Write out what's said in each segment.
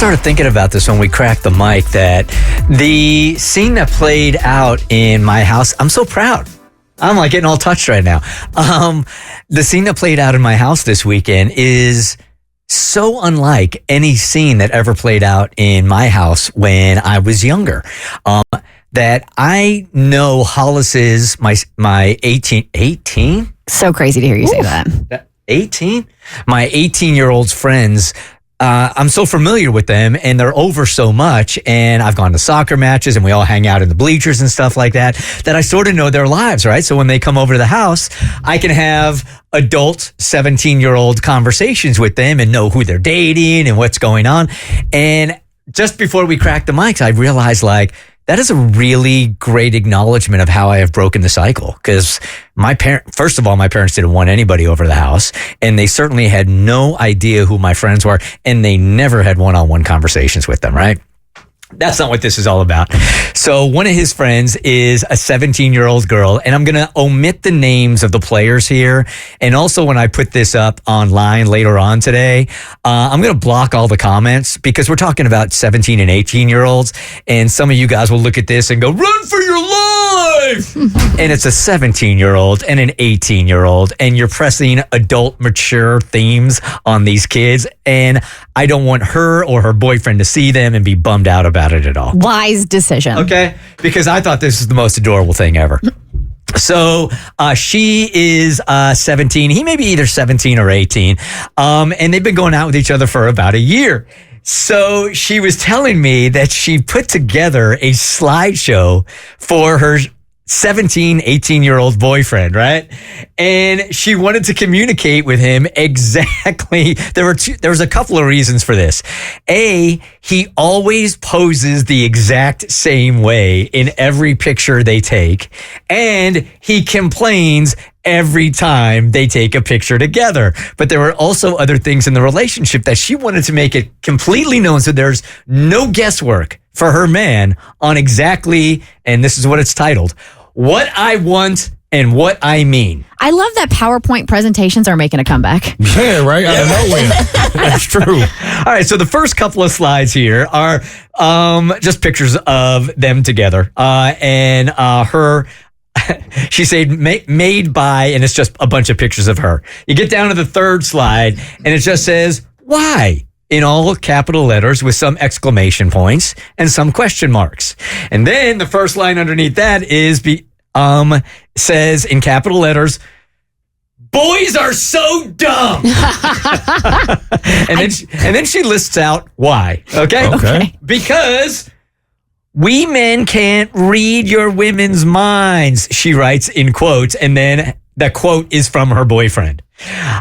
started thinking about this when we cracked the mic, that the scene that played out in my house, I'm so proud. I'm like getting all touched right now. The scene that played out in my house this weekend is so unlike any scene that ever played out in my house when I was younger. That I know Hollis's, my 18? So crazy to hear you say that. 18? My 18-year-old's friends, I'm so familiar with them, and they're over so much, and I've gone to soccer matches, and we all hang out in the bleachers and stuff like that, that I sort of know their lives, right? So when they come over to the house, I can have adult 17-year-old conversations with them and know who they're dating and what's going on. And just before we cracked the mics, I realized, like, that is a really great acknowledgement of how I have broken the cycle. Because first of all, my parents didn't want anybody over the house, and they certainly had no idea who my friends were, and they never had one-on-one conversations with them, right? That's not what this is all about. So one of his friends is a 17-year-old girl, and I'm going to omit the names of the players here. And also when I put this up online later on today, I'm going to block all the comments, because we're talking about 17 and 18-year-olds. And some of you guys will look at this and go, run for your life. And it's a 17-year-old and an 18-year-old, and you're pressing adult, mature themes on these kids. And I don't want her or her boyfriend to see them and be bummed out about it at all. Wise decision. Okay? Because I thought this was the most adorable thing ever. So she is 17. He may be either 17 or 18. And they've been going out with each other for about a year. So she was telling me that she put together a slideshow for her 17, 18-year-old boyfriend, right? And she wanted to communicate with him exactly. There was a couple of reasons for this. A, he always poses the exact same way in every picture they take, and he complains every time they take a picture together. But there were also other things in the relationship that she wanted to make it completely known, so there's no guesswork for her man on exactly, and this is what it's titled, what I want and what I mean. I love that PowerPoint presentations are making a comeback. Yeah, right? Out of nowhere. That's true. All right, so the first couple of slides here are just pictures of them together. And her, she said made by, and it's just a bunch of pictures of her. You get down to the third slide, and it just says, why? In all capital letters with some exclamation points and some question marks. And then the first line underneath that says in capital letters, boys are so dumb. and then she lists out why. Okay. Because we men can't read your women's minds, she writes in quotes, and then the quote is from her boyfriend.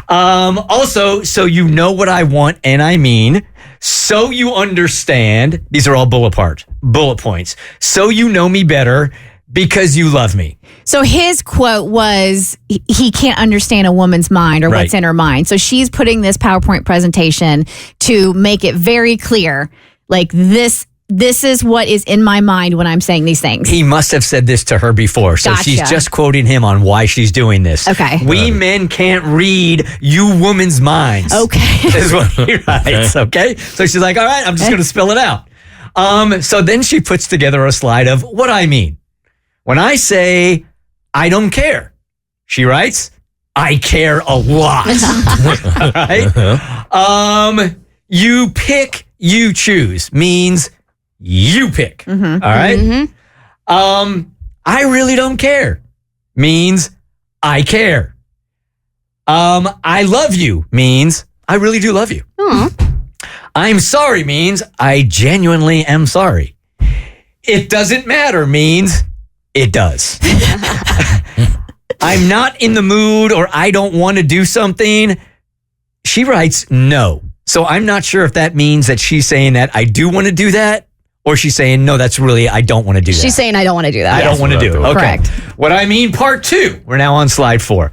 Also, so you know what I want and I mean, so you understand, these are all bullet points, so you know me better because you love me. So his quote was, he can't understand a woman's mind or what's in her mind. So she's putting this PowerPoint presentation to make it very clear, like this is what is in my mind when I'm saying these things. He must have said this to her before. So Gotcha. She's just quoting him on why she's doing this. Okay. We men can't read you women's minds. Okay. Is what he writes. Okay. So she's like, all right, I'm just going to spell it out. So then she puts together a slide of what I mean. When I say, I don't care, she writes, I care a lot. All right. You pick, you choose means you pick. Mm-hmm. All right. Mm-hmm. I really don't care means I care. I love you means I really do love you. Aww. I'm sorry means I genuinely am sorry. It doesn't matter means it does. I'm not in the mood or I don't want to do something. She writes no. So I'm not sure if that means that she's saying that I do want to do that, or she's saying, no, that's really, I don't want to do that. She's saying, I don't want to do that. I don't want to do it. Okay. Correct. What I mean, part 2. We're now on slide 4.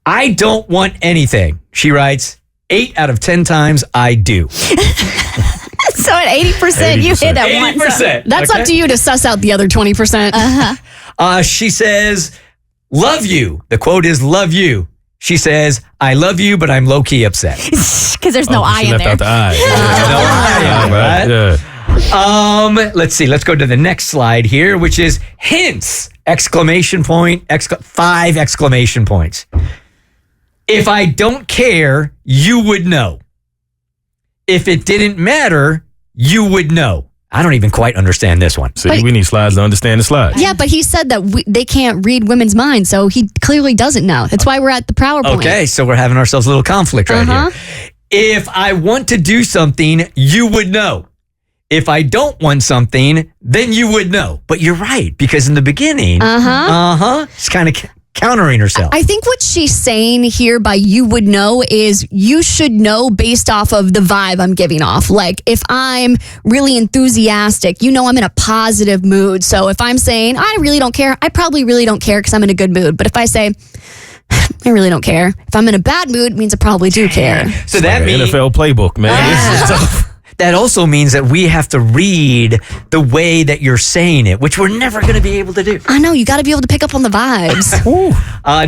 I don't want anything. She writes, 8 out of 10 times I do. So at 80%, you hit at 80%. That's up to you to suss out the other 20%. She says, love you. The quote is, love you. She says, I love you, but I'm low-key upset. Because there's no I she in left there. out the I. No I. Let's see. Let's go to the next slide here, which is hints! Exclamation point, 5 exclamation points. If I don't care, you would know. If it didn't matter, you would know. I don't even quite understand this one. See, we need slides to understand the slides. Yeah, but he said that they can't read women's minds, so he clearly doesn't know. That's why we're at the PowerPoint. Okay, so we're having ourselves a little conflict right here. If I want to do something, you would know. If I don't want something, then you would know. But you're right, because in the beginning, she's kind of countering herself. I think what she's saying here by you would know is you should know based off of the vibe I'm giving off. Like if I'm really enthusiastic, I'm in a positive mood. So if I'm saying, I really don't care, I probably really don't care because I'm in a good mood. But if I say, I really don't care, if I'm in a bad mood, it means I probably do care. So that means NFL playbook, man. This is tough. That also means that we have to read the way that you're saying it, which we're never going to be able to do. I know, you got to be able to pick up on the vibes.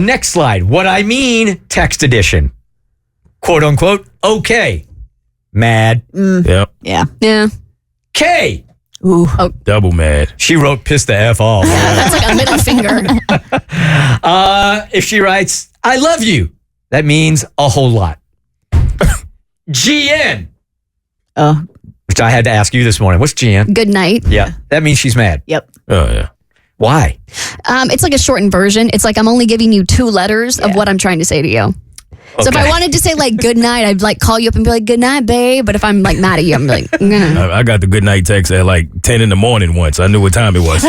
Next slide. What I mean, text edition. Quote unquote, okay. Mad. Yep. Yeah. K. Ooh. Oh. Double mad. She wrote piss the F off. That's like a middle finger. If she writes, I love you, that means a whole lot. GN. Which I had to ask you this morning. What's GN? Good night. Yeah. That means she's mad. Yep. Oh, yeah. Why? It's like a shortened version. It's like I'm only giving you 2 letters of what I'm trying to say to you. So if I wanted to say like good night, I'd like call you up and be like, good night, babe. But if I'm like mad at you, I'm like, I got the good night text at like 10 in the morning once. I knew what time it was.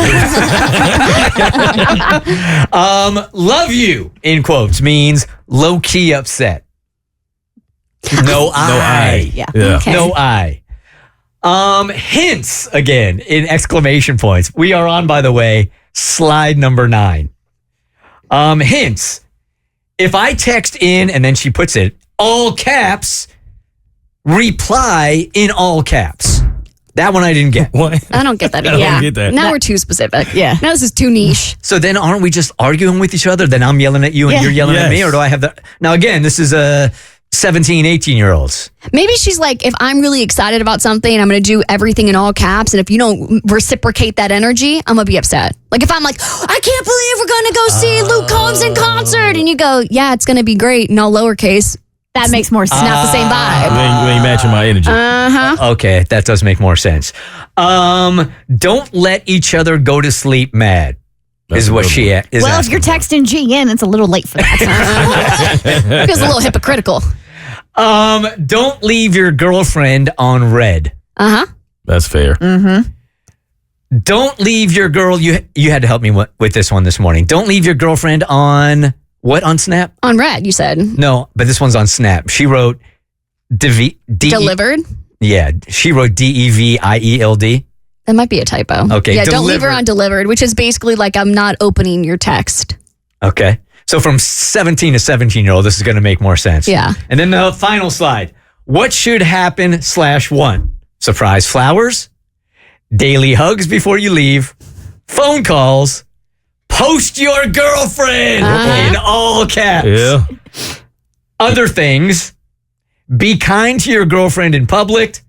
Love you, in quotes, means low key upset. No I. Yeah. Okay. No I. Hints again in exclamation points. We are on, by the way, slide number 9. Hints. If I text in and then she puts it all caps, reply in all caps. That one I didn't get. What? I don't get that. I don't get that. Now we're too specific. Yeah. Now this is too niche. So then aren't we just arguing with each other? Then I'm yelling at you and you're yelling at me? Or do I have the... Now again, this is a 17, 18-year-olds. Maybe she's like, if I'm really excited about something, I'm going to do everything in all caps. And if you don't reciprocate that energy, I'm going to be upset. Like if I'm like, I can't believe we're going to go see Luke Combs in concert. And you go, yeah, it's going to be great. In all lowercase. That makes more sense. It's not the same vibe. You ain't matching my energy. Okay, that does make more sense. Don't let each other go to sleep mad. That's is what a she is. Well, if you're texting GN, it's a little late for that. Feels a little hypocritical. Don't leave your girlfriend on red. That's fair. Don't leave your girl. You had to help me with this one this morning. Don't leave your girlfriend on what, on Snap? On red, you said. No, but this one's on Snap. She wrote Delivered? Yeah, she wrote DEVIELD. That might be a typo. Okay, Yeah, don't leave her delivered. on delivered, which is basically like I'm not opening your text. Okay. So from 17 to 17-year-old, this is going to make more sense. Yeah. And then the final slide. What should happen /1? Surprise flowers, daily hugs before you leave, phone calls, post your girlfriend in all caps. Yeah. Other things, be kind to your girlfriend in public,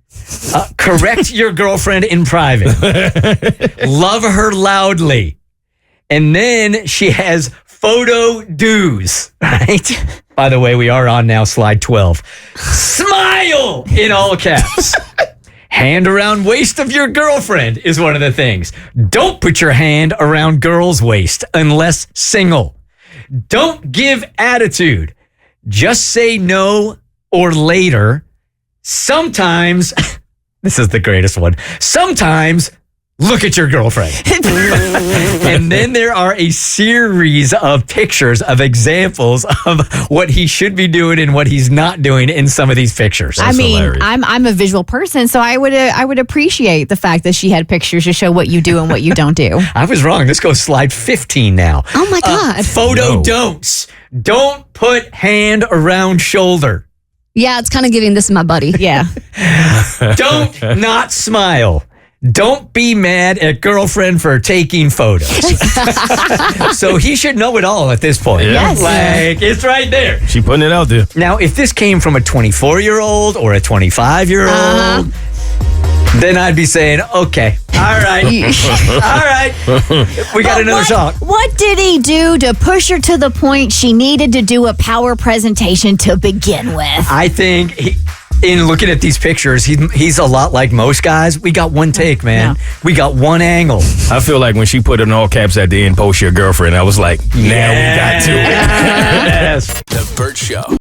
correct your girlfriend in private, love her loudly. And then she has photo do's, right? By the way, we are on now slide 12. Smile in all caps. Hand around waist of your girlfriend is one of the things. Don't put your hand around girl's waist unless single. Don't give attitude. Just say no or later. Sometimes, this is the greatest one. Sometimes look at your girlfriend. And then there are a series of pictures of examples of what he should be doing and what he's not doing in some of these pictures. I mean, hilarious. I'm a visual person, so I would appreciate the fact that she had pictures to show what you do and what you don't do. I was wrong. This goes slide 15 now. Oh my God. Photo No. don'ts. Don't put hand around shoulder. Yeah, it's kind of giving this to my buddy. Yeah. Don't not smile. Don't be mad at girlfriend for taking photos. So he should know it all at this point. Yeah. Yes. Like, it's right there. She putting it out there. Now, if this came from a 24-year-old or a 25-year-old, then I'd be saying, okay, all right, all right. We got another song. What did he do to push her to the point she needed to do a power presentation to begin with? I think in looking at these pictures, he's a lot like most guys. We got one take, man. No. We got one angle. I feel like when she put it in all caps at the end, post your girlfriend, I was like, now we got to it. Yes. The Bert Show.